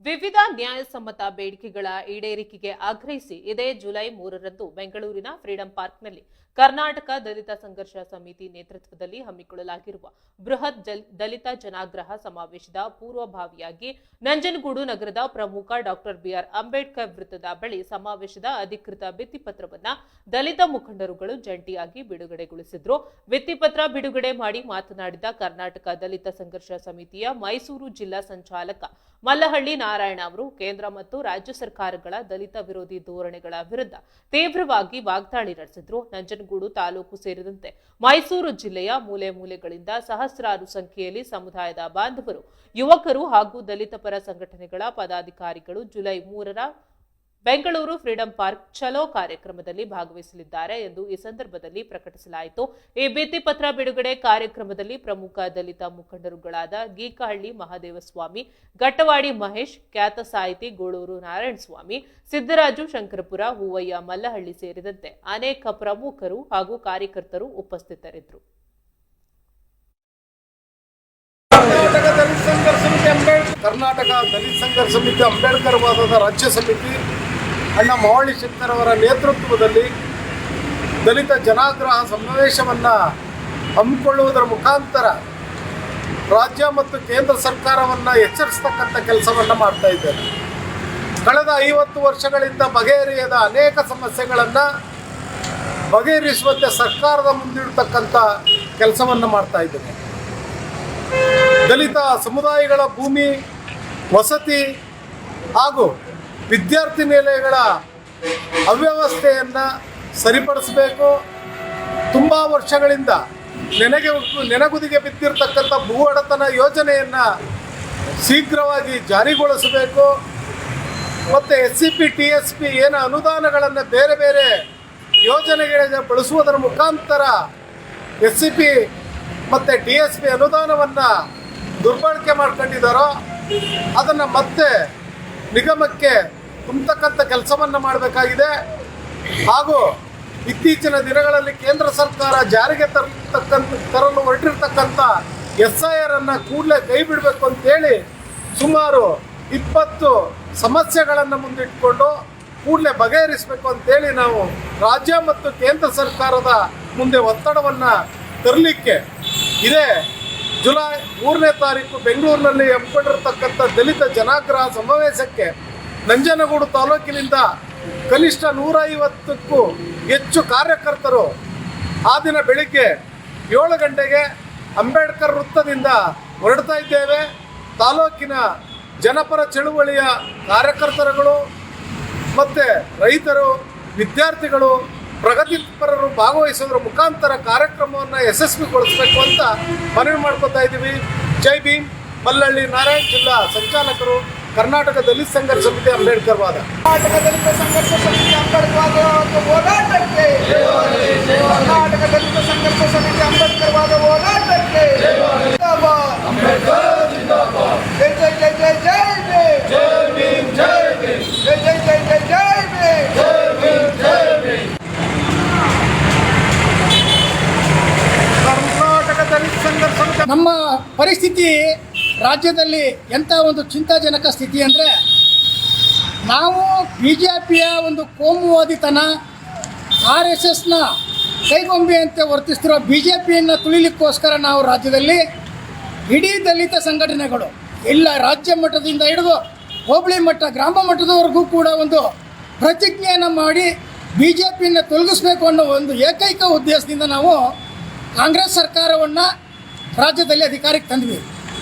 ವಿವಿಧ ನ್ಯಾಯಸಮ್ಮತ ಬೇಡಿಕೆಗಳ ಈಡೇರಿಕೆಗೆ ಆಗ್ರಹಿಸಿ ಇದೇ ಜುಲೈ 3ರಂದು ಬೆಂಗಳೂರಿನ ಫ್ರೀಡಂ ಪಾರ್ಕ್ನಲ್ಲಿ ಕರ್ನಾಟಕ ದಲಿತ ಸಂಘರ್ಷ ಸಮಿತಿ ನೇತೃತ್ವದಲ್ಲಿ ಹಮ್ಮಿಕೊಳ್ಳಲಾಗಿರುವ ಬೃಹತ್ ದಲಿತ ಜನಾಗ್ರಹ ಸಮಾವೇಶದ ಪೂರ್ವಭಾವಿಯಾಗಿ ನಂಜನಗೂಡು ನಗರದ ಪ್ರಮುಖ ಡಾಕ್ಟರ್ ಬಿಆರ್ ಅಂಬೇಡ್ಕರ್ ವೃತ್ತದ ಬಳಿ ಸಮಾವೇಶದ ಅಧಿಕೃತ ಭಿತ್ತಿಪತ್ರವನ್ನು ದಲಿತ ಮುಖಂಡರುಗಳು ಜಂಟಿಯಾಗಿ ಬಿಡುಗಡೆಗೊಳಿಸಿದ್ರು. ಭಿತ್ತಿಪತ್ರ ಬಿಡುಗಡೆ ಮಾಡಿ ಮಾತನಾಡಿದ ಕರ್ನಾಟಕ ದಲಿತ ಸಂಘರ್ಷ ಸಮಿತಿಯ ಮೈಸೂರು ಜಿಲ್ಲಾ ಸಂಚಾಲಕ ಮಲ್ಲಹಳ್ಳಿ ನಾರಾಯಣ ಅವರು ಕೇಂದ್ರ ಮತ್ತು ರಾಜ್ಯ ಸರ್ಕಾರಗಳ ದಲಿತ ವಿರೋಧಿ ಧೋರಣೆಗಳ ವಿರುದ್ಧ ತೀವ್ರವಾಗಿ ವಾಗ್ದಾಳಿ ನಡೆಸಿದ್ರು. ನಂಜನಗೂಡು ತಾಲೂಕು ಸೇರಿದಂತೆ ಮೈಸೂರು ಜಿಲ್ಲೆಯ ಮೂಲೆ ಮೂಲೆಗಳಿಂದ ಸಹಸ್ರಾರು ಸಂಖ್ಯೆಯಲ್ಲಿ ಸಮುದಾಯದ ಬಾಂಧವರು, ಯುವಕರು ಹಾಗೂ ದಲಿತ ಪರ ಸಂಘಟನೆಗಳ ಪದಾಧಿಕಾರಿಗಳು ಜುಲೈ 3ರ ಬೆಂಗಳೂರು ಫ್ರೀಡಂ ಪಾರ್ಕ್ ಚಲೋ ಕಾರ್ಯಕ್ರಮದಲ್ಲಿ ಭಾಗವಹಿಸಲಿದ್ದಾರೆ ಎಂದು ಈ ಸಂದರ್ಭದಲ್ಲಿ ಪ್ರಕಟಿಸಲಾಯಿತು. ಈ ಭಿತ್ತಿಪತ್ರ ಬಿಡುಗಡೆ ಕಾರ್ಯಕ್ರಮದಲ್ಲಿ ಪ್ರಮುಖ ದಲಿತ ಮುಖಂಡರುಗಳಾದ ಗೀಕಹಳ್ಳಿ ಮಹದೇವಸ್ವಾಮಿ, ಘಟ್ಟವಾಡಿ ಮಹೇಶ್, ಖ್ಯಾತ ಸಾಹಿತಿ ಗೋಳೂರು ನಾರಾಯಣಸ್ವಾಮಿ, ಸಿದ್ದರಾಜು ಶಂಕರಪುರ, ಹೂವಯ್ಯ ಮಲ್ಲಹಳ್ಳಿ ಸೇರಿದಂತೆ ಅನೇಕ ಪ್ರಮುಖರು ಹಾಗೂ ಕಾರ್ಯಕರ್ತರು ಉಪಸ್ಥಿತರಿದ್ದರು. ಕರ್ನಾಟಕ ದಲಿತ ಸಂಘರ್ಷ ಸಮಿತಿ ಅಂಬೇಡ್ಕರ್ ವಾದದ ರಾಜ್ಯ ಸಮಿತಿ ಅಣ್ಣ ಮವಳ್ಳಿ ಶಂಕರ್ ಅವರ ನೇತೃತ್ವದಲ್ಲಿ ದಲಿತ ಜನಾಗ್ರಹ ಸಮಾವೇಶವನ್ನು ಹಮ್ಮಿಕೊಳ್ಳುವುದರ ಮುಖಾಂತರ ರಾಜ್ಯ ಮತ್ತು ಕೇಂದ್ರ ಸರ್ಕಾರವನ್ನು ಎಚ್ಚರಿಸತಕ್ಕಂಥ ಕೆಲಸವನ್ನು ಮಾಡ್ತಾ ಇದ್ದೇನೆ. ಕಳೆದ 50 ವರ್ಷಗಳಿಂದ ಬಗೆಹರಿಯದ ಅನೇಕ ಸಮಸ್ಯೆಗಳನ್ನು ಬಗೆಹರಿಸುವಂತೆ ಸರ್ಕಾರದ ಮುಂದಿಡತಕ್ಕಂಥ ಕೆಲಸವನ್ನು ಮಾಡ್ತಾ ಇದ್ದೇನೆ. ದಲಿತ ಸಮುದಾಯಗಳ ಭೂಮಿ, ವಸತಿ ಹಾಗೂ ವಿದ್ಯಾರ್ಥಿ ನಿಲಯಗಳ ಅವ್ಯವಸ್ಥೆಯನ್ನು ಸರಿಪಡಿಸಬೇಕು. ತುಂಬ ವರ್ಷಗಳಿಂದ ನೆನಗುದಿಗೆ ಬಿದ್ದಿರತಕ್ಕಂಥ ಭೂ ಒಡೆತನ ಯೋಜನೆಯನ್ನು ಶೀಘ್ರವಾಗಿ ಜಾರಿಗೊಳಿಸಬೇಕು. ಮತ್ತು SCP TSP ಏನು ಅನುದಾನಗಳನ್ನು ಬೇರೆ ಬೇರೆ ಯೋಜನೆಗಳಿಗೆ ಬಳಸುವುದರ ಮುಖಾಂತರ SCP ಮತ್ತು TSP ಅನುದಾನವನ್ನು ದುರ್ಬಳಕೆ ಮಾಡ್ಕೊಂಡಿದ್ದಾರೋ ಅದನ್ನು ಮತ್ತೆ ನಿಗಮಕ್ಕೆ ತುಂಬತಕ್ಕಂಥ ಕೆಲಸವನ್ನು ಮಾಡಬೇಕಾಗಿದೆ. ಹಾಗೂ ಇತ್ತೀಚಿನ ದಿನಗಳಲ್ಲಿ ಕೇಂದ್ರ ಸರ್ಕಾರ ಜಾರಿಗೆ ತರಲು ಹೊರಟಿರ್ತಕ್ಕಂಥ SIR ಅನ್ನು ಕೂಡಲೇ ಕೈ ಬಿಡಬೇಕು ಅಂತೇಳಿ ಸುಮಾರು 20 ಸಮಸ್ಯೆಗಳನ್ನು ಮುಂದಿಟ್ಟುಕೊಂಡು ಕೂಡಲೇ ಬಗೆಹರಿಸಬೇಕು ಅಂತೇಳಿ ನಾವು ರಾಜ್ಯ ಮತ್ತು ಕೇಂದ್ರ ಸರ್ಕಾರದ ಮುಂದೆ ಒತ್ತಡವನ್ನು ತರಲಿಕ್ಕೆ ಇದೇ ಜುಲೈ 3ನೇ ತಾರೀಕು ಬೆಂಗಳೂರಿನಲ್ಲಿ ಹಮ್ಮಿಕೊಂಡಿರತಕ್ಕಂಥ ದಲಿತ ಜನಾಗ್ರಹ ಸಮಾವೇಶಕ್ಕೆ ನಂಜನಗೂಡು ತಾಲೂಕಿನಿಂದ ಕನಿಷ್ಠ 150ಕ್ಕೂ ಹೆಚ್ಚು ಕಾರ್ಯಕರ್ತರು ಆ ದಿನ ಬೆಳಿಗ್ಗೆ 7 ಗಂಟೆಗೆ ಅಂಬೇಡ್ಕರ್ ವೃತ್ತದಿಂದ ಹೊರಡ್ತಾ ಇದ್ದೇವೆ. ತಾಲೂಕಿನ ಜನಪರ ಚಳುವಳಿಯ ಕಾರ್ಯಕರ್ತರುಗಳು ಮತ್ತು ರೈತರು, ವಿದ್ಯಾರ್ಥಿಗಳು, ಪ್ರಗತಿಪರರು ಭಾಗವಹಿಸೋದ್ರ ಮುಖಾಂತರ ಕಾರ್ಯಕ್ರಮವನ್ನು ಯಶಸ್ವಿಗೊಳಿಸಬೇಕು ಅಂತ ಮನವಿ ಮಾಡ್ಕೊತಾ ಇದ್ದೀವಿ. ಜೈ ಭೀಮ್. ಮಲ್ಲಹಳ್ಳಿ ನಾರಾಯಣ್, ಜಿಲ್ಲಾ ಸಂಚಾಲಕರು, ಕರ್ನಾಟಕ ದಲಿತ ಸಂಘರ್ಷ ಸಮಿತಿ ಅಂಬೇಡ್ಕರ್ ವಾದ. ಕರ್ನಾಟಕ ದಲಿತ ಸಂಘರ್ಷ ಸಮಿತಿ ಅಂಬೇಡ್ಕರ್ ವಾದ ಹೋರಾಟಕ್ಕೆ, ಕರ್ನಾಟಕ ದಲಿತ ಸಂಘರ್ಷ ಸಮಿತಿ ಅಂಬೇಡ್ಕರ್ ವಾದ ಹೋರಾಟಕ್ಕೆ ಜೈ ಜೈ ಜೈ ಜೈ ಜೈ ಭೀಮ್, ಜೈ ಭೀಮ್, ಜೈ ಜೈ ಜೈ ಜೈ ಜೈ ಭೀಮ್, ಜೈ ಭೀಮ್, ಜೈ ಭೀಮ್. ಕರ್ನಾಟಕ ದಲಿತ ಸಂಘರ್ಷ ಸಮಿತಿ. ನಮ್ಮ ಪರಿಸ್ಥಿತಿ ರಾಜ್ಯದಲ್ಲಿ ಎಂಥ ಒಂದು ಚಿಂತಾಜನಕ ಸ್ಥಿತಿ ಅಂದರೆ, ನಾವು BJPಯ ಒಂದು ಕೋಮುವಾದಿತನ, RSSನ ಕೈಗೊಂಬೆಯಂತೆ ವರ್ತಿಸ್ತಿರೋ BJPಯನ್ನು ತುಳಿಲಿಕ್ಕೋಸ್ಕರ ನಾವು ರಾಜ್ಯದಲ್ಲಿ ಇಡೀ ದಲಿತ ಸಂಘಟನೆಗಳು ಇಲ್ಲ ರಾಜ್ಯ ಮಟ್ಟದಿಂದ ಹಿಡಿದು ಹೋಬಳಿ ಮಟ್ಟ, ಗ್ರಾಮ ಮಟ್ಟದವರೆಗೂ ಕೂಡ ಒಂದು ಪ್ರತಿಜ್ಞೆಯನ್ನು ಮಾಡಿ BJPಯನ್ನು ತೊಲಗಿಸ್ಬೇಕು ಅನ್ನೋ ಒಂದು ಏಕೈಕ ಉದ್ದೇಶದಿಂದ ನಾವು ಕಾಂಗ್ರೆಸ್ ಸರ್ಕಾರವನ್ನು ರಾಜ್ಯದಲ್ಲಿ ಅಧಿಕಾರಕ್ಕೆ ತಂದ್ವಿ.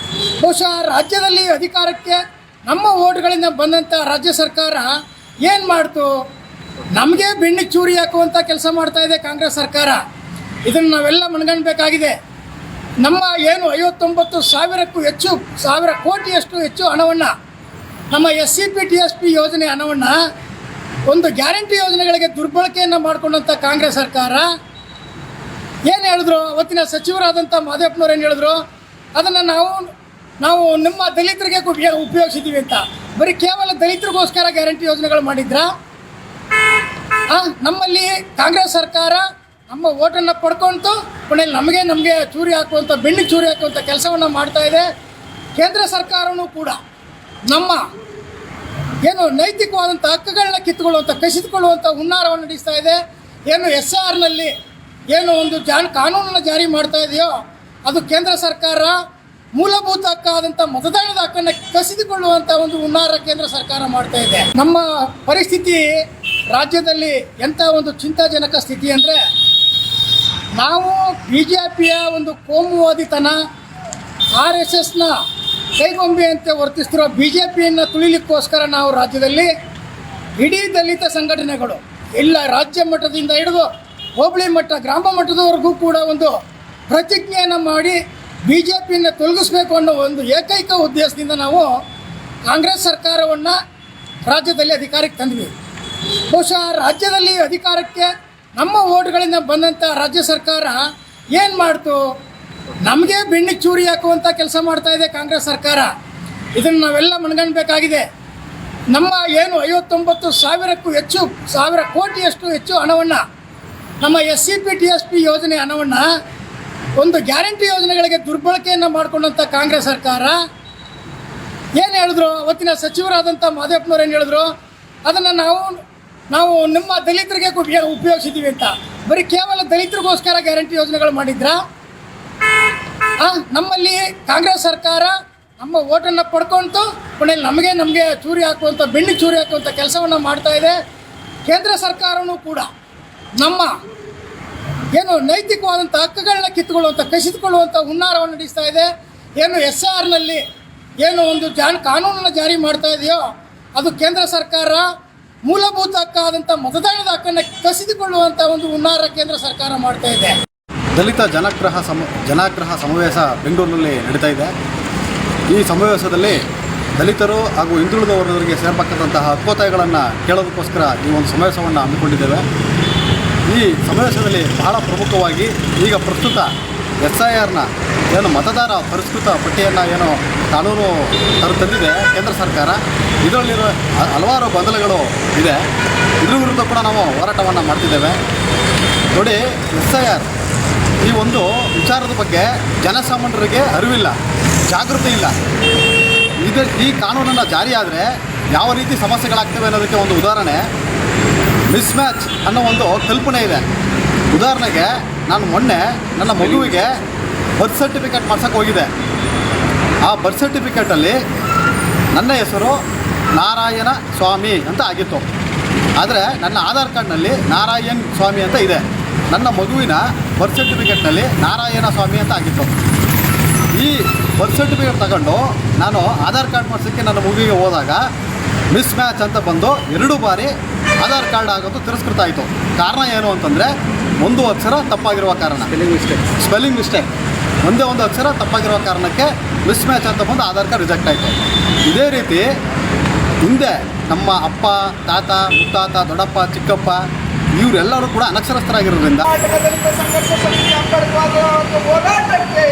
ಬಹುಶಃ ರಾಜ್ಯದಲ್ಲಿ ಅಧಿಕಾರಕ್ಕೆ ನಮ್ಮ ಓಟ್ಗಳಿಂದ ಬಂದಂಥ ರಾಜ್ಯ ಸರ್ಕಾರ ಏನು ಮಾಡ್ತು? ನಮಗೆ ಬೆನ್ನಿಗೆ ಚೂರಿ ಹಾಕುವಂಥ ಕೆಲಸ ಮಾಡ್ತಾ ಇದೆ ಕಾಂಗ್ರೆಸ್ ಸರ್ಕಾರ. ಇದನ್ನು ನಾವೆಲ್ಲ ಮನಗಣಬೇಕಾಗಿದೆ. ನಮ್ಮ ಏನು 59,000ಕ್ಕೂ ಹೆಚ್ಚು ಕೋಟಿಯಷ್ಟು ಹೆಚ್ಚು ಹಣವನ್ನು, ನಮ್ಮ SCP TSP ಯೋಜನೆ ಹಣವನ್ನು ಒಂದು ಗ್ಯಾರಂಟಿ ಯೋಜನೆಗಳಿಗೆ ದುರ್ಬಳಕೆಯನ್ನು ಮಾಡಿಕೊಂಡಂಥ ಕಾಂಗ್ರೆಸ್ ಸರ್ಕಾರ ಏನು ಹೇಳಿದ್ರು? ಅವತ್ತಿನ ಸಚಿವರಾದಂಥ ಮಾದೇವಪ್ಪನವ್ರು ಏನು ಹೇಳಿದ್ರು? ಅದನ್ನು ನಾವು ನಿಮ್ಮ ದಲಿತರಿಗೆ ಉಪಯೋಗಿಸಿದ್ದೀವಿ ಅಂತ. ಬರೀ ಕೇವಲ ದಲಿತರಿಗೋಸ್ಕರ ಗ್ಯಾರಂಟಿ ಯೋಜನೆಗಳು ಮಾಡಿದ್ರ? ನಮ್ಮಲ್ಲಿ ಕಾಂಗ್ರೆಸ್ ಸರ್ಕಾರ ನಮ್ಮ ಓಟನ್ನು ಪಡ್ಕೊಳ್ತು ಕೊನೆಯಲ್ಲಿ ನಮಗೆ ಚೂರಿ ಹಾಕುವಂಥ, ಬೆನ್ನಿಗೆ ಚೂರಿ ಹಾಕುವಂಥ ಕೆಲಸವನ್ನು ಮಾಡ್ತಾ ಇದೆ. ಕೇಂದ್ರ ಸರ್ಕಾರವೂ ಕೂಡ ನಮ್ಮ ಏನು ನೈತಿಕವಾದಂಥ ಹಕ್ಕುಗಳನ್ನ ಕಿತ್ತುಕೊಳ್ಳುವಂಥ ಕಸಿದುಕೊಳ್ಳುವಂಥ ಹುನ್ನಾರವನ್ನು ನಡೆಸ್ತಾ ಇದೆ. ಏನು SIRನಲ್ಲಿ ಏನು ಒಂದು ಕಾನೂನನ್ನು ಜಾರಿ ಮಾಡ್ತಾ ಇದೆಯೋ ಅದು ಕೇಂದ್ರ ಸರ್ಕಾರ ಮೂಲಭೂತ ಹಕ್ಕಾದಂಥ ಮತದಾನದ ಹಕ್ಕನ್ನು ಕಸಿದುಕೊಳ್ಳುವಂಥ ಒಂದು ಹುನ್ನಾರ ಕೇಂದ್ರ ಸರ್ಕಾರ ಮಾಡ್ತಾ ಇದೆ. ನಮ್ಮ ಪರಿಸ್ಥಿತಿ ರಾಜ್ಯದಲ್ಲಿ ಎಂಥ ಒಂದು ಚಿಂತಾಜನಕ ಸ್ಥಿತಿ ಅಂದರೆ, ನಾವು BJPಯ ಒಂದು ಕೋಮುವಾದಿತನ, RSSನ ಕೈಗೊಂಬೆಯಂತೆ ವರ್ತಿಸ್ತಿರೋ BJPಯನ್ನು ತುಳಿಲಿಕ್ಕೋಸ್ಕರ ನಾವು ರಾಜ್ಯದಲ್ಲಿ ಇಡೀ ದಲಿತ ಸಂಘಟನೆಗಳು ಇಲ್ಲ ರಾಜ್ಯ ಮಟ್ಟದಿಂದ ಹಿಡಿದು ಹೋಬಳಿ ಮಟ್ಟ ಗ್ರಾಮ ಮಟ್ಟದವರೆಗೂ ಕೂಡ ಒಂದು ಪ್ರತಿಜ್ಞೆಯನ್ನು ಮಾಡಿ BJPಯನ್ನು ತೊಲಗಿಸ್ಬೇಕು ಅನ್ನೋ ಒಂದು ಏಕೈಕ ಉದ್ದೇಶದಿಂದ ನಾವು ಕಾಂಗ್ರೆಸ್ ಸರ್ಕಾರವನ್ನು ರಾಜ್ಯದಲ್ಲಿ ಅಧಿಕಾರಕ್ಕೆ ತಂದ್ವಿ. ಬಹುಶಃ ರಾಜ್ಯದಲ್ಲಿ ಅಧಿಕಾರಕ್ಕೆ ನಮ್ಮ ಓಟ್ಗಳಿಂದ ಬಂದಂಥ ರಾಜ್ಯ ಸರ್ಕಾರ ಏನು ಮಾಡ್ತು? ನಮಗೆ ಬೆನ್ನಿಗೆ ಚೂರಿ ಹಾಕುವಂಥ ಕೆಲಸ ಮಾಡ್ತಾ ಇದೆ ಕಾಂಗ್ರೆಸ್ ಸರ್ಕಾರ. ಇದನ್ನು ನಾವೆಲ್ಲ ಮನಗಣಬೇಕಾಗಿದೆ. ನಮ್ಮ ಏನು 59,000ಕ್ಕೂ ಹೆಚ್ಚು ಕೋಟಿಯಷ್ಟು ಹೆಚ್ಚು ಹಣವನ್ನು ನಮ್ಮ SCP TSP ಯೋಜನೆ ಹಣವನ್ನು ಒಂದು ಗ್ಯಾರಂಟಿ ಯೋಜನೆಗಳಿಗೆ ದುರ್ಬಳಕೆಯನ್ನು ಮಾಡಿಕೊಂಡಂಥ ಕಾಂಗ್ರೆಸ್ ಸರ್ಕಾರ ಏನು ಹೇಳಿದ್ರು? ಅವತ್ತಿನ ಸಚಿವರಾದಂಥ ಮಾದೇವಪ್ಪನವ್ರು ಏನು ಹೇಳಿದ್ರು? ಅದನ್ನು ನಾವು ನಿಮ್ಮ ದಲಿತರಿಗೆ ಉಪಯೋಗಿಸಿದ್ದೀವಿ ಅಂತ. ಬರೀ ಕೇವಲ ದಲಿತರಿಗೋಸ್ಕರ ಗ್ಯಾರಂಟಿ ಯೋಜನೆಗಳು ಮಾಡಿದ್ರಾ? ನಮ್ಮಲ್ಲಿ ಕಾಂಗ್ರೆಸ್ ಸರ್ಕಾರ ನಮ್ಮ ಓಟನ್ನು ಪಡ್ಕೊಳ್ತು ಕೊನೆಯಲ್ಲಿ ನಮಗೆ ಚೂರಿ ಹಾಕುವಂಥ ಬೆನ್ನಿಗೆ ಚೂರಿ ಹಾಕುವಂಥ ಕೆಲಸವನ್ನು ಮಾಡ್ತಾ ಇದೆ. ಕೇಂದ್ರ ಸರ್ಕಾರವೂ ಕೂಡ ನಮ್ಮ ಏನು ನೈತಿಕವಾದಂಥ ಹಕ್ಕುಗಳನ್ನ ಕಿತ್ತುಕೊಳ್ಳುವಂಥ ಕಸಿದುಕೊಳ್ಳುವಂಥ ಹುನ್ನಾರವನ್ನು ನಡೆಸ್ತಾ ಇದೆ. ಏನು SIRನಲ್ಲಿ ಏನು ಒಂದು ಕಾನೂನನ್ನು ಜಾರಿ ಮಾಡ್ತಾ ಇದೆಯೋ ಅದು ಕೇಂದ್ರ ಸರ್ಕಾರ ಮೂಲಭೂತ ಹಕ್ಕಾದಂಥ ಮತದಾನದ ಹಕ್ಕನ್ನು ಕಸಿದುಕೊಳ್ಳುವಂಥ ಒಂದು ಹುನ್ನಾರ ಕೇಂದ್ರ ಸರ್ಕಾರ ಮಾಡ್ತಾ ಇದೆ. ದಲಿತ ಜನಾಗ್ರಹ ಸಮಾವೇಶ ಬೆಂಗಳೂರಿನಲ್ಲಿ ನಡೀತಾ ಇದೆ. ಈ ಸಮಾವೇಶದಲ್ಲಿ ದಲಿತರು ಹಾಗೂ ಹಿಂದುಳಿದ ವರ್ಗದವರಿಗೆ ಸೇರ್ಪಕ್ಕಂತಹ ಹಕ್ಕೊತ್ತಾಯಗಳನ್ನು ಕೇಳೋದಕ್ಕೋಸ್ಕರ ಈ ಒಂದು ಸಮಾವೇಶವನ್ನು ಹಮ್ಮಿಕೊಂಡಿದ್ದೇವೆ. ಈ ಸಮಾವೇಶದಲ್ಲಿ ಬಹಳ ಪ್ರಮುಖವಾಗಿ ಈಗ ಪ್ರಸ್ತುತ SIRನ ಏನು ಮತದಾರ ಪರಿಷ್ಕೃತ ಪಟ್ಟಿಯನ್ನು ಏನು ಕಾನೂನು ತಂದಿದೆ ಕೇಂದ್ರ ಸರ್ಕಾರ, ಇದರಲ್ಲಿರೋ ಹಲವಾರು ಗೊಂದಲಗಳು ಇದೆ. ಇದ್ರ ವಿರುದ್ಧ ಕೂಡ ನಾವು ಹೋರಾಟವನ್ನು ಮಾಡ್ತಿದ್ದೇವೆ. ನೋಡಿ, SIR ಈ ಒಂದು ವಿಚಾರದ ಬಗ್ಗೆ ಜನಸಾಮಾನ್ಯರಿಗೆ ಅರಿವಿಲ್ಲ, ಜಾಗೃತಿ ಇಲ್ಲ. ಈ ಕಾನೂನನ್ನು ಜಾರಿಯಾದರೆ ಯಾವ ರೀತಿ ಸಮಸ್ಯೆಗಳಾಗ್ತವೆ ಅನ್ನೋದಕ್ಕೆ ಒಂದು ಉದಾಹರಣೆ ಮಿಸ್ ಮ್ಯಾಚ್ ಅನ್ನೋ ಒಂದು ಕಲ್ಪನೆ ಇದೆ. ಉದಾಹರಣೆಗೆ ನಾನು ಮೊನ್ನೆ ನನ್ನ ಮಗುವಿಗೆ ಬರ್ತ್ ಸರ್ಟಿಫಿಕೇಟ್ ಮಾಡ್ಸೋಕ್ಕೆ ಹೋಗಿದೆ. ಆ ಬರ್ತ್ ಸರ್ಟಿಫಿಕೇಟಲ್ಲಿ ನನ್ನ ಹೆಸರು ನಾರಾಯಣ ಸ್ವಾಮಿ ಅಂತ ಆಗಿತ್ತು. ಆದರೆ ನನ್ನ ಆಧಾರ್ ಕಾರ್ಡ್ನಲ್ಲಿ ನಾರಾಯಣ್ ಸ್ವಾಮಿ ಅಂತ ಇದೆ. ನನ್ನ ಮಗುವಿನ ಬರ್ತ್ ಸರ್ಟಿಫಿಕೇಟ್ನಲ್ಲಿ ನಾರಾಯಣ ಸ್ವಾಮಿ ಅಂತ ಆಗಿತ್ತು. ಈ ಬರ್ತ್ ಸರ್ಟಿಫಿಕೇಟ್ ತಗೊಂಡು ನಾನು ಆಧಾರ್ ಕಾರ್ಡ್ ಮಾಡಿಸೋಕ್ಕೆ ನನ್ನ ಮಗುವಿಗೆ ಹೋದಾಗ ಮಿಸ್ ಮ್ಯಾಚ್ ಅಂತ ಬಂದು 2 ಬಾರಿ ಆಧಾರ್ ಕಾರ್ಡ್ ಆಗೋದು ತಿರಸ್ಕೃತ ಆಯಿತು. ಕಾರಣ ಏನು ಅಂತಂದರೆ ಒಂದು ಅಕ್ಷರ ತಪ್ಪಾಗಿರುವ ಕಾರಣ, ಸ್ಪೆಲ್ಲಿಂಗ್ ಮಿಸ್ಟೇಕ್. ಒಂದೇ ಒಂದು ಅಕ್ಷರ ತಪ್ಪಾಗಿರುವ ಕಾರಣಕ್ಕೆ ಮಿಸ್ ಮ್ಯಾಚ್ ಅಂತ ಬಂದು ಆಧಾರ್ ಕಾರ್ಡ್ ರಿಜೆಕ್ಟ್ ಆಯಿತು. ಇದೇ ರೀತಿ ಹಿಂದೆ ನಮ್ಮ ಅಪ್ಪ, ತಾತ, ಮುತ್ತಾತ, ದೊಡ್ಡಪ್ಪ, ಚಿಕ್ಕಪ್ಪ ಇವರೆಲ್ಲರೂ ಕೂಡ ಅನಕ್ಷರಸ್ಥರಾಗಿರೋದ್ರಿಂದ ಕರ್ನಾಟಕ ದಲಿತ ಸಂಘರ್ಷ ಸಮಿತಿ ಅಂಬೇಡ್ಕರ್ ಹೋರಾಟಕ್ಕೆ